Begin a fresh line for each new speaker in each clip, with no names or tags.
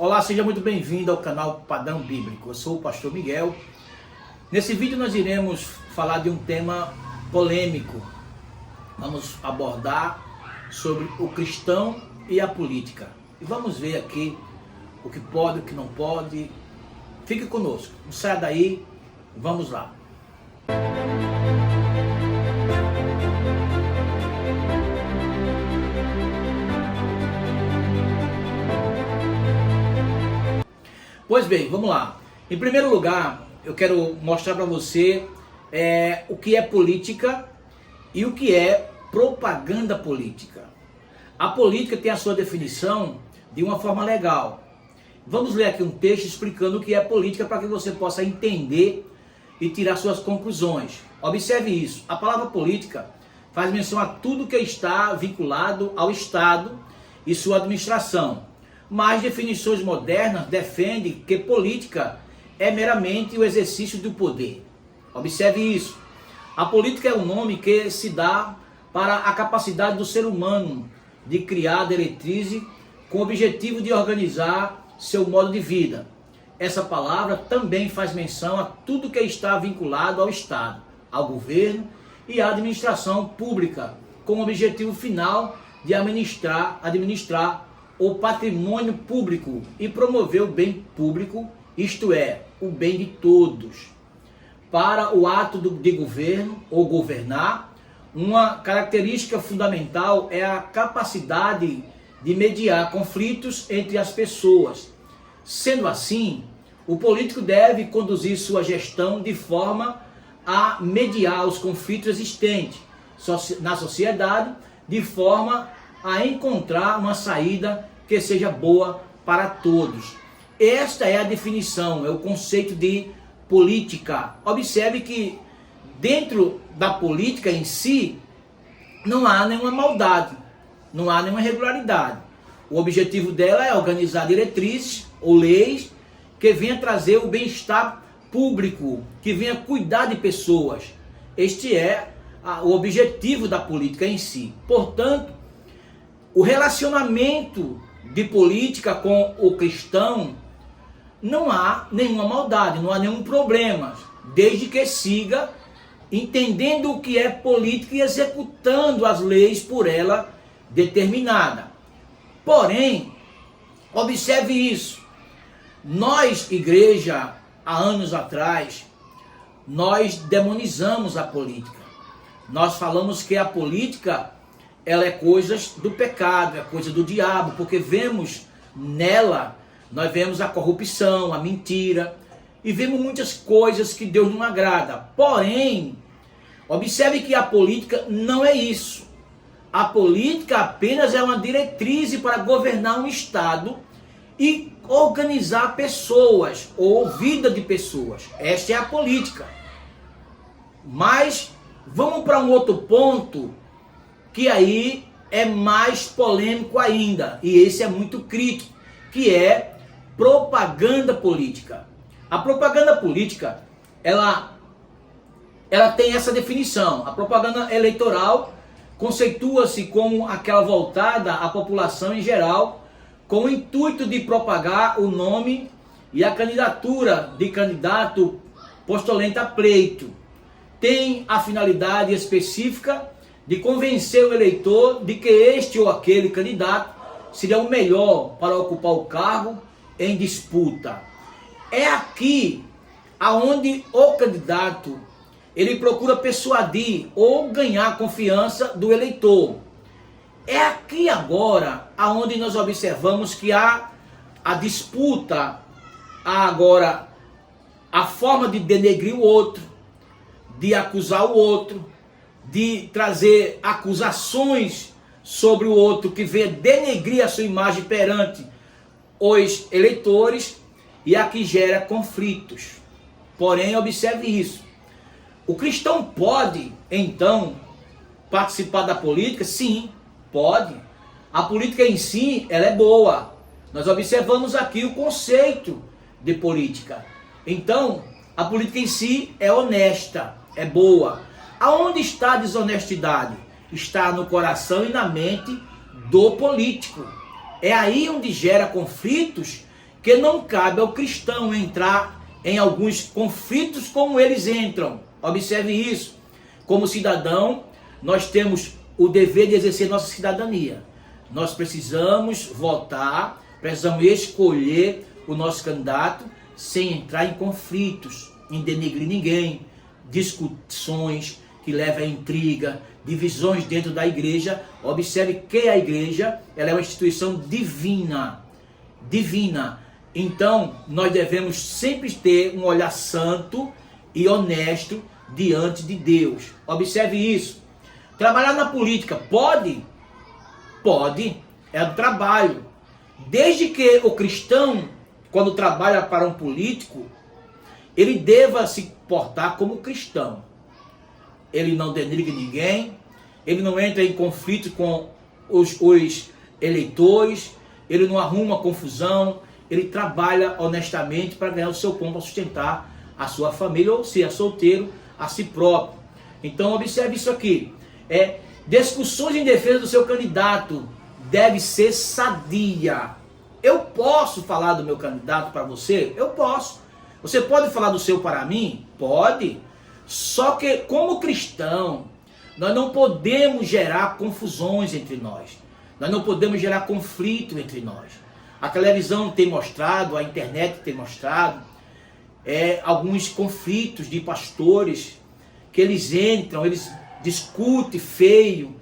Olá, seja muito bem-vindo ao canal Padrão Bíblico. Eu sou o pastor Miguel. Nesse vídeo nós iremos falar de um tema polêmico. Vamos abordar sobre o cristão e a política. E vamos ver aqui o que pode, o que não pode. Fique conosco, não saia daí, vamos lá. Pois bem, vamos lá. Em primeiro lugar, eu quero mostrar para você o que é política e o que é propaganda política. A política tem a sua definição de uma forma legal. Vamos ler aqui um texto explicando o que é política para que você possa entender e tirar suas conclusões. Observe isso. A palavra política faz menção a tudo que está vinculado ao Estado e sua administração. Mas definições modernas defendem que política é meramente o exercício do poder. Observe isso. A política é o nome que se dá para a capacidade do ser humano de criar diretrizes com o objetivo de organizar seu modo de vida. Essa palavra também faz menção a tudo que está vinculado ao Estado, ao governo e à administração pública, com o objetivo final de administrar o patrimônio público e promover o bem público, isto é, o bem de todos. Para o ato de governo ou governar, uma característica fundamental é a capacidade de mediar conflitos entre as pessoas. Sendo assim, o político deve conduzir sua gestão de forma a mediar os conflitos existentes na sociedade, de forma a encontrar uma saída que seja boa para todos. Esta é a definição, é o conceito de política. Observe que dentro da política em si não há nenhuma maldade, não há nenhuma irregularidade. O objetivo dela é organizar diretrizes ou leis que venham trazer o bem-estar público, que venham cuidar de pessoas. Este é o objetivo da política em si. Portanto, o relacionamento de política com o cristão não há nenhuma maldade, não há nenhum problema, desde que siga entendendo o que é política e executando as leis por ela determinada. Porém, observe isso. Nós, igreja, há anos atrás, nós demonizamos a política. Nós falamos que a política ela é coisa do pecado, é coisa do diabo, porque vemos nela, nós vemos a corrupção, a mentira, e vemos muitas coisas que Deus não agrada. Porém, observe que a política não é isso. A política apenas é uma diretriz para governar um Estado e organizar pessoas, ou vida de pessoas. Esta é a política. Mas, vamos para um outro ponto, que aí é mais polêmico ainda, e esse é muito crítico, que é propaganda política. A propaganda política, ela tem essa definição. A propaganda eleitoral conceitua-se como aquela voltada à população em geral, com o intuito de propagar o nome e a candidatura de candidato postulante a pleito. Tem a finalidade específica de convencer o eleitor de que este ou aquele candidato seria o melhor para ocupar o cargo em disputa. É aqui aonde o candidato ele procura persuadir ou ganhar a confiança do eleitor. É aqui agora aonde nós observamos que há a disputa, há agora a forma de denegrir o outro, de acusar o outro, de trazer acusações sobre o outro que venha denegrir a sua imagem perante os eleitores, e aqui gera conflitos. Porém, observe isso. O cristão pode, então, participar da política? Sim, pode. A política em si, ela é boa. Nós observamos aqui o conceito de política. Então, a política em si é honesta, é boa. Aonde está a desonestidade? Está no coração e na mente do político. É aí onde gera conflitos que não cabe ao cristão entrar em alguns conflitos como eles entram. Observe isso. Como cidadão, nós temos o dever de exercer nossa cidadania. Nós precisamos votar, precisamos escolher o nosso candidato sem entrar em conflitos, em denegrir ninguém, discussões que levam a intriga, divisões dentro da igreja. Observe que a igreja, ela é uma instituição divina. Divina. Então, nós devemos sempre ter um olhar santo e honesto diante de Deus. Observe isso. Trabalhar na política pode? Pode. É do trabalho. Desde que o cristão, quando trabalha para um político, ele deva se portar como cristão. Ele não denigre ninguém, ele não entra em conflito com os eleitores, ele não arruma confusão, ele trabalha honestamente para ganhar o seu pão, para sustentar a sua família, ou se é solteiro, a si próprio. Então observe isso aqui. Discussões em defesa do seu candidato deve ser sadia. Eu posso falar do meu candidato para você? Eu posso. Você pode falar do seu para mim? Pode. Só que como cristão, nós não podemos gerar confusões entre nós. Nós não podemos gerar conflito entre nós. A televisão tem mostrado, a internet tem mostrado alguns conflitos de pastores que eles entram, eles discutem feio,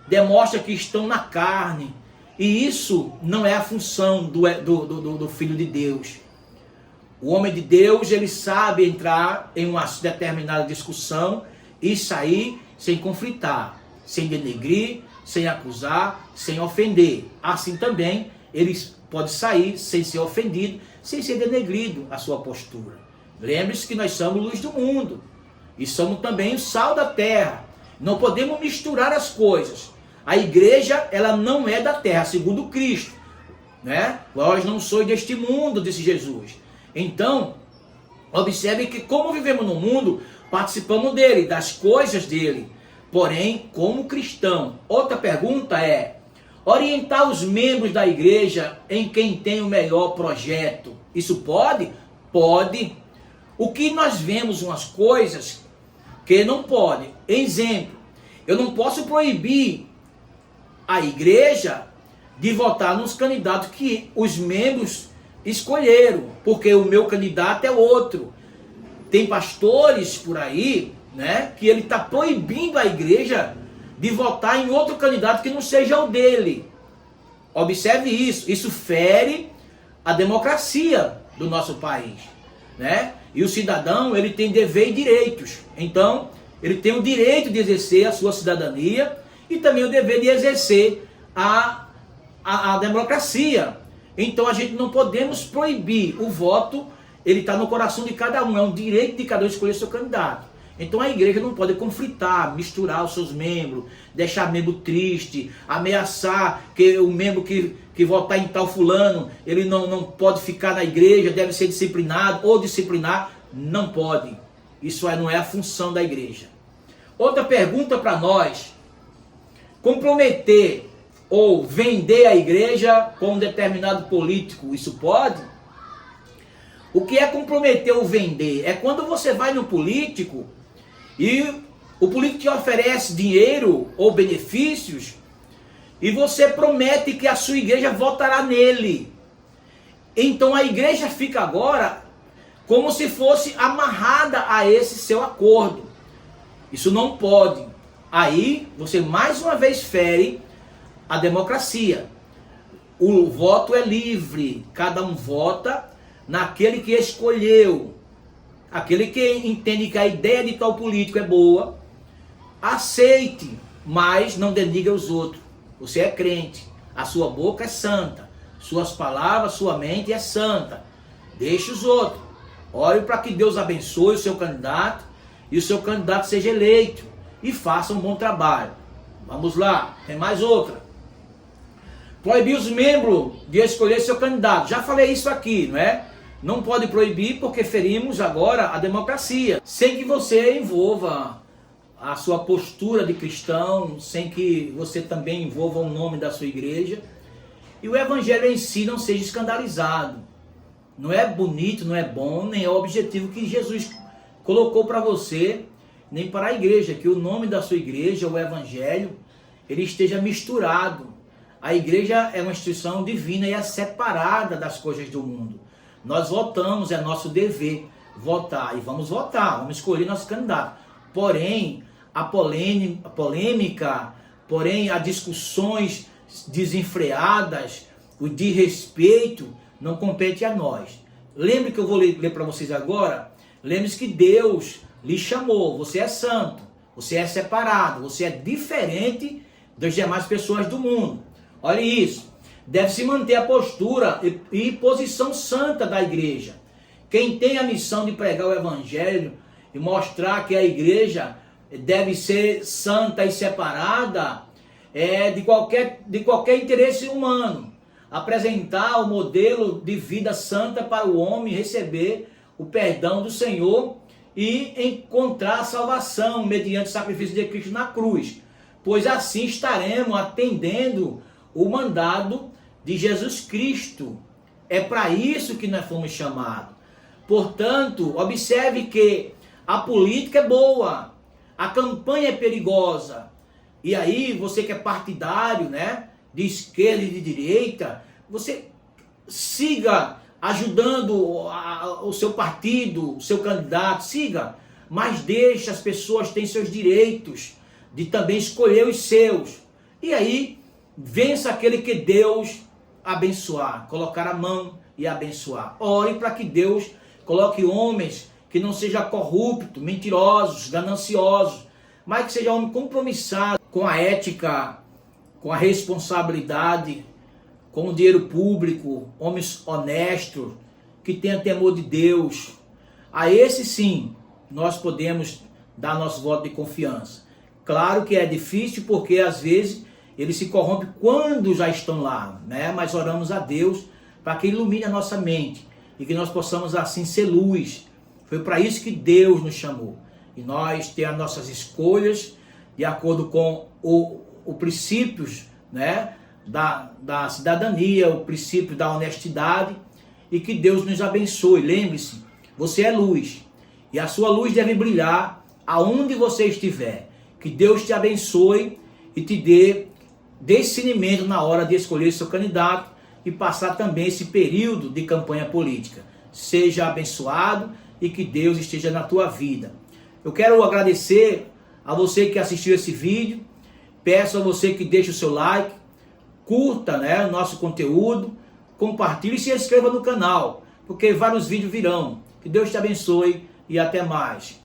demonstra que estão na carne. E isso não é a função do Filho de Deus. O homem de Deus, ele sabe entrar em uma determinada discussão e sair sem conflitar, sem denegrir, sem acusar, sem ofender. Assim também, ele pode sair sem ser ofendido, sem ser denegrido a sua postura. Lembre-se que nós somos luz do mundo e somos também o sal da terra. Não podemos misturar as coisas. A igreja, ela não é da terra, segundo Cristo, né? Vós não sois deste mundo, disse Jesus. Então, observe que como vivemos no mundo, participamos dele, das coisas dele. Porém, como cristão, outra pergunta é orientar os membros da igreja em quem tem o melhor projeto. Isso pode? Pode. O que nós vemos umas coisas que não pode. Exemplo, eu não posso proibir a igreja de votar nos candidatos que os membros escolheram, porque o meu candidato é outro. Tem pastores por aí, né, que ele está proibindo a igreja de votar em outro candidato que não seja o dele. Observe isso. Isso fere a democracia do nosso país, né? E o cidadão, ele tem dever e direitos. Então, ele tem o direito de exercer a sua cidadania e também o dever de exercer a democracia. Então, a gente não podemos proibir o voto. Ele está no coração de cada um. É um direito de cada um escolher seu candidato. Então a igreja não pode conflitar, misturar os seus membros, deixar membro triste, ameaçar que o membro que votar em tal fulano, ele não pode ficar na igreja, deve ser disciplinado, ou disciplinar. Não pode. Isso não é a função da igreja. Outra pergunta para nós: comprometer ou vender a igreja com um determinado político, isso pode? O que é comprometer ou vender? É quando você vai no político e o político te oferece dinheiro ou benefícios e você promete que a sua igreja votará nele. Então a igreja fica agora como se fosse amarrada a esse seu acordo. Isso não pode. Aí você mais uma vez fere a democracia. O voto é livre, cada um vota naquele que escolheu. Aquele que entende que a ideia de tal político é boa, aceite, mas não denigre os outros. Você é crente, a sua boca é santa, suas palavras, sua mente é santa. Deixe os outros. Ore para que Deus abençoe o seu candidato e o seu candidato seja eleito e faça um bom trabalho. Vamos lá, tem mais outra. Proibir os membros de escolher seu candidato. Já falei isso aqui, não é? Não pode proibir porque ferimos agora a democracia. Sem que você envolva a sua postura de cristão, sem que você também envolva o nome da sua igreja. E o evangelho em si não seja escandalizado. não é bonito, não é bom, nem é o objetivo que Jesus colocou para você, nem para a igreja, que o nome da sua igreja, o evangelho, ele esteja misturado. A igreja é uma instituição divina e é separada das coisas do mundo. Nós votamos, é nosso dever votar, e vamos votar, vamos escolher nosso candidato. Porém, a polêmica, porém, as discussões desenfreadas, o desrespeito, não compete a nós. Lembre que eu vou ler para vocês agora. Lembre-se que Deus lhe chamou. Você é santo, você é separado, você é diferente das demais pessoas do mundo. Olha isso. Deve-se manter a postura e posição santa da igreja. Quem tem a missão de pregar o evangelho e mostrar que a igreja deve ser santa e separada de qualquer interesse humano. Apresentar o modelo de vida santa para o homem receber o perdão do Senhor e encontrar a salvação mediante o sacrifício de Cristo na cruz. Pois assim estaremos atendendo o mandado de Jesus Cristo. É para isso que nós fomos chamados. Portanto, observe que a política é boa, a campanha é perigosa. E aí, você que é partidário, né, de esquerda e de direita, você siga ajudando o seu partido, o seu candidato, siga, mas deixe as pessoas terem seus direitos de também escolher os seus. E aí, vença aquele que Deus abençoar, colocar a mão e abençoar. Ore para que Deus coloque homens que não sejam corruptos, mentirosos, gananciosos, mas que sejam homens compromissados com a ética, com a responsabilidade, com o dinheiro público, homens honestos, que tenham temor de Deus. A esse sim, nós podemos dar nosso voto de confiança. Claro que é difícil, porque às vezes eles se corrompem quando já estão lá, né? Mas oramos a Deus para que ilumine a nossa mente e que nós possamos assim ser luz. Foi para isso que Deus nos chamou. E nós temos as nossas escolhas de acordo com os princípios, né, da cidadania, o princípio da honestidade, e que Deus nos abençoe. Lembre-se, você é luz e a sua luz deve brilhar aonde você estiver. Que Deus te abençoe e te dê discernimento na hora de escolher seu candidato e passar também esse período de campanha política. Seja abençoado e que Deus esteja na tua vida. Eu quero agradecer a você que assistiu esse vídeo. Peço a você que deixe o seu like, curta, né, o nosso conteúdo, compartilhe e se inscreva no canal, porque vários vídeos virão. Que Deus te abençoe e até mais.